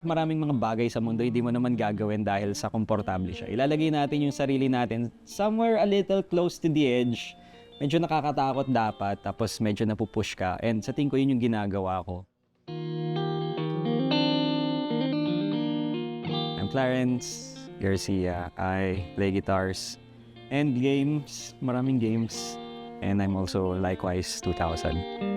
Maraming mga bagay sa mundo hindi mo naman gagawin dahil sa komportable siya. Ilalagay natin yung sarili natin somewhere a little close to the edge. Medyo nakakatakot dapat, tapos medyo napupush ka. And sa tingin ko yun yung ginagawa ko. I'm Clarence Garcia. I play guitars and games, maraming games. And I'm also likewise 2000.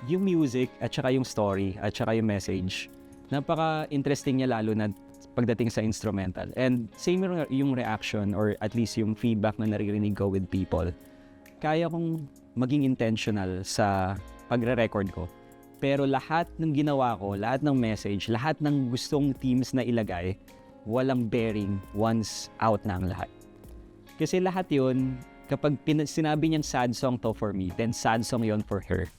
Yung music at saka yung story at saka yung message, napaka-interesting niya lalo na pagdating sa instrumental. And same yung reaction or at least yung feedback na naririnig ko with people. Kaya kong maging intentional sa pagre-record ko. Pero lahat ng ginawa ko, lahat ng message, lahat ng gustong themes na ilagay, walang bearing once out na ang lahat. Kasi lahat yun, kapag sinabi niyang sad song to for me, then sad song yon for her.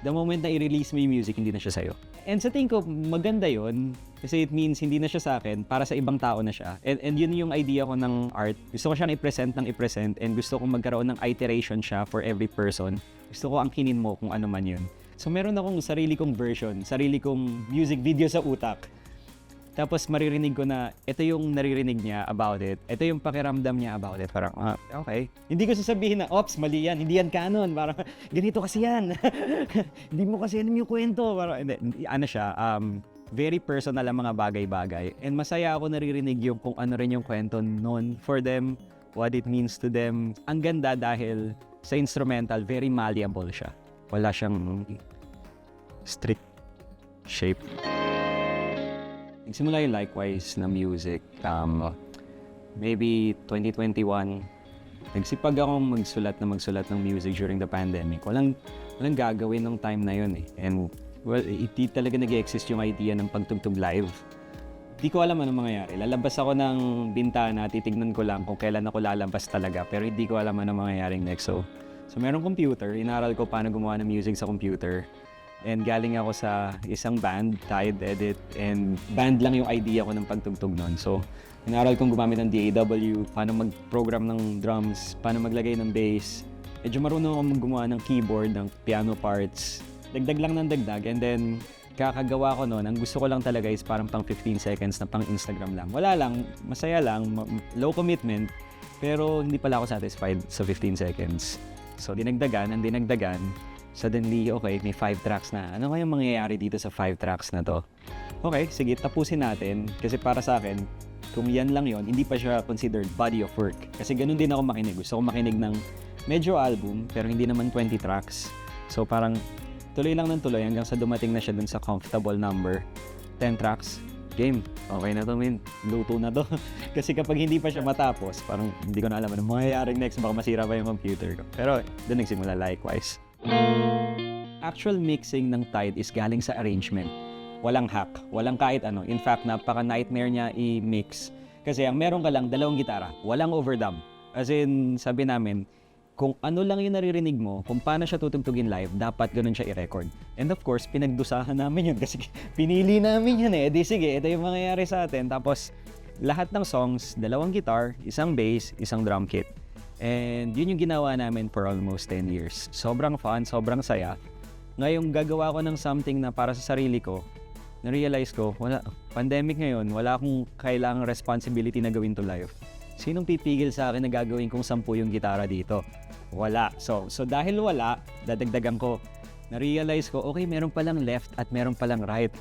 The moment na i-release mo yung music, hindi na siya sa'yo. And sa tingin ko, maganda yun. Kasi it means hindi na siya sa akin, para sa ibang tao na siya. And yun yung idea ko ng art. Gusto ko siyang i-present ng i-present and gusto kong magkaroon ng iteration siya for every person. Gusto ko angkinin mo kung ano man yun. So meron akong sarili kong version, sarili kong music video sa utak. Tapos maririnig ko na ito yung naririnig niya about it. Ito yung pakiramdam niya about it. Parang, okay. Hindi ko sasabihin na, ops, mali yan. Hindi yan canon. Parang, ganito kasi yan. Hindi mo kasi alam yung kwento. Parang, hindi, ano siya, very personal ang mga bagay-bagay. And masaya ako naririnig yung kung ano rin yung kwento nun for them, what it means to them. Ang ganda dahil sa instrumental, very malleable siya. Wala siyang strict shape. Nagsimula yung likewise na music, maybe 2021. Nagsipag akong magsulat ng music during the pandemic. Walang gagawin ng time na yun eh. And well, hindi talaga nag-exist yung idea ng pagtugtog live. Di ko alam anong mangyayari. Lalabas ako ng bintana, titignan ko lang kung kailan ako lalabas talaga. Pero hindi ko alam anong mangyayaring next. So merong computer, inaral ko paano gumawa ng music sa computer. And galing ako sa isang band, Tide Edit, and band lang yung idea ko ng pagtugtog nun. So, inaral kong gumamit ng DAW, paano mag-program ng drums, paano maglagay ng bass. Medyo marunong akong gumawa ng keyboard, ng piano parts. Dagdag lang ng dagdag, and then kakagawa ko nun, ang gusto ko lang talaga is parang pang 15 seconds na pang Instagram lang. Wala lang, masaya lang, low commitment, pero hindi pala ako satisfied sa 15 seconds. So, dinagdagan. Suddenly, okay, may 5 tracks na. Ano kayang mangyayari dito sa 5 tracks na to? Okay, sige, tapusin natin. Kasi para sa akin, kung yan lang yon, hindi pa siya considered body of work. Kasi ganun din ako makinig. Gusto ko makinig ng medyo album, pero hindi naman 20 tracks. So parang tuloy lang ng tuloy hanggang sa dumating na siya dun sa comfortable number. 10 tracks, game. Okay na to, min. Luto na to. Kasi kapag hindi pa siya matapos, parang hindi ko na alam ano mangyayaring next. Baka masira pa yung computer ko. Pero dun nagsimula likewise. Actual mixing ng Tide is galing sa arrangement. Walang hack, walang kahit ano. In fact, napaka-nightmare niya i-mix. Kasi ang meron ka lang, 2 gitara, walang overdub. As in, sabi namin, kung ano lang yung naririnig mo, kung paano siya tutugtugin live, dapat ganun siya i-record. And of course, pinagdusahan namin yun kasi pinili namin yun eh. Di sige, ito yung mangyayari sa atin. Tapos, lahat ng songs, 2 guitar, 1 bass, 1 drum kit. And yun yung ginawa namin for almost 10 years. Sobrang fun, sobrang saya. Ngayong gagawa ko ng something na para sa sarili ko, na-realize ko, pandemic ngayon, wala akong kailangang responsibility na gawin to live. Sinong pipigil sa akin na gagawin kong 10 yung gitara dito? Wala. So dahil wala, dadagdagan ko. Na-realize ko, okay, meron palang left at meron palang right.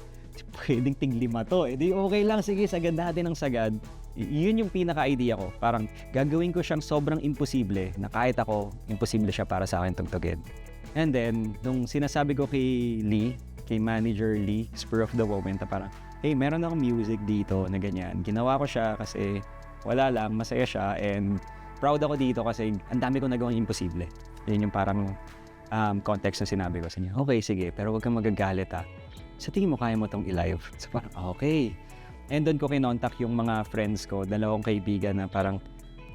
Pwedeng tig-5 to. Eh di okay lang, sige, sagad natin ang sagad. Yun yung pinaka-idea ko. Parang gagawin ko siyang sobrang imposible na kahit ako, imposible siya para sa akin tugtugin. And then, nung sinasabi ko kay Lee, kay Manager Lee, spur of the moment, na parang, hey, meron akong music dito na ganyan. Ginawa ko siya kasi wala lang, masaya siya, and proud ako dito kasi ang dami kong nagawang imposible. Yun yung parang context na sinabi ko sa niya. Okay, sige, pero huwag kang magagalit ha. Sa tingin mo, kaya mo itong i-live? So parang, okay. And doon ko kinontak yung mga friends ko, 2 kaibigan na parang,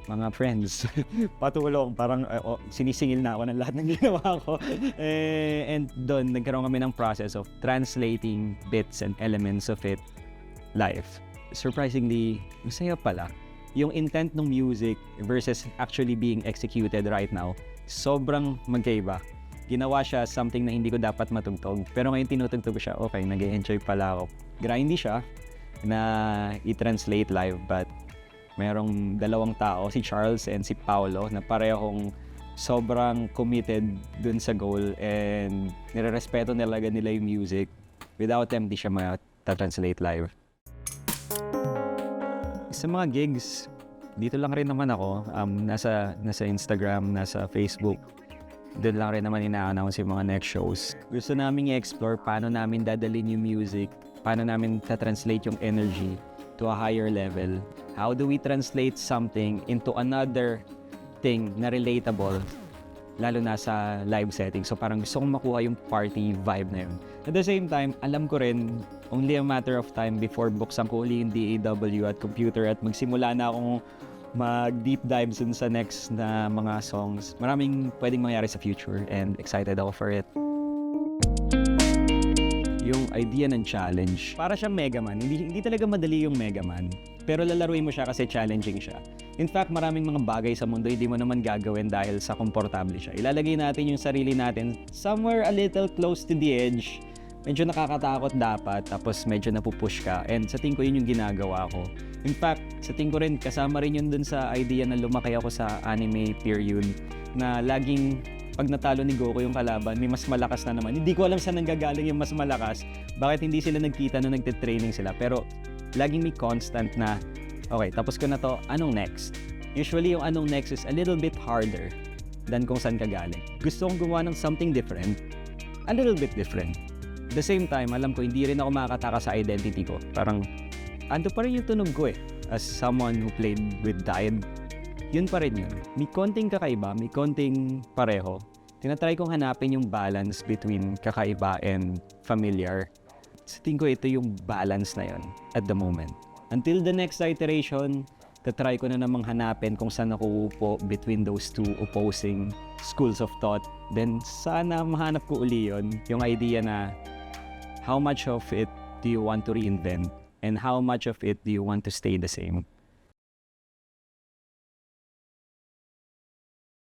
mga friends, patulong, parang sinisingil na ako ng lahat ng ginawa ko. And doon, nagkaroon kami ng process of translating bits and elements of it live. Surprisingly, masaya pala. Yung intent ng music versus actually being executed right now, sobrang magkaiba. ginawa siya something na hindi ko dapat matugtog. Pero ngayon tinutugtog ko siya, okay, nag-enjoy pala ako. Grindy siya na i-translate live, but merong dalawang tao, si Charles and si Paolo, na parehong sobrang committed dun sa goal and nirerespeto nila yung music. Without them, di siya ma-translate live. Sa mga gigs, dito lang rin naman ako, nasa Instagram, nasa Facebook. Doon lang rin naman ina-announce yung mga next shows. Gusto namin i-explore paano namin dadalhin yung music, paano namin ta-translate yung energy to a higher level. How do we translate something into another thing na relatable, lalo na sa live setting. So parang gusto kong makuha yung party vibe na yun. At the same time, alam ko rin, only a matter of time before buksan ko uli yung DAW at computer at magsimula na akong mag-deep dives dun sa next na mga songs. Maraming pwedeng mangyari sa future and excited ako for it. Yung idea ng challenge, para siyang Mega Man. Hindi talaga madali yung Mega Man, pero lalaruin mo siya kasi challenging siya. In fact, maraming mga bagay sa mundo hindi mo naman gagawin dahil sa komportable siya. Ilalagay natin yung sarili natin somewhere a little close to the edge. Medyo nakakatakot dapat, tapos medyo napupush ka. And sa tingin ko yun yung ginagawa ko. In fact, sa tingin ko rin, kasama rin yun dun sa idea na lumaki ako sa anime period, na laging pag natalo ni Goku yung kalaban, may mas malakas na naman. Hindi ko alam saan nanggagaling yung mas malakas. Bakit hindi sila nagkita nung nagte-training sila. Pero laging may constant na, okay, tapos ko na to, anong next? Usually yung anong next is a little bit harder than kung saan ka galing. Gusto kong gumawa ng something different, a little bit different. At the same time, alam ko, hindi rin ako makakataka sa identity ko. Parang, ando pa rin yung tunog ko eh. As someone who played with Died, yun pa rin yun. May konting kakaiba, may konting pareho. Tinatry kong hanapin yung balance between kakaiba and familiar. Sa tingin ko ito yung balance na yun at the moment. Until the next iteration, tatry ko na namang hanapin kung saan ako upo between those two opposing schools of thought. Then sana mahanap ko uli yun, yung idea na how much of it do you want to reinvent and how much of it do you want to stay the same.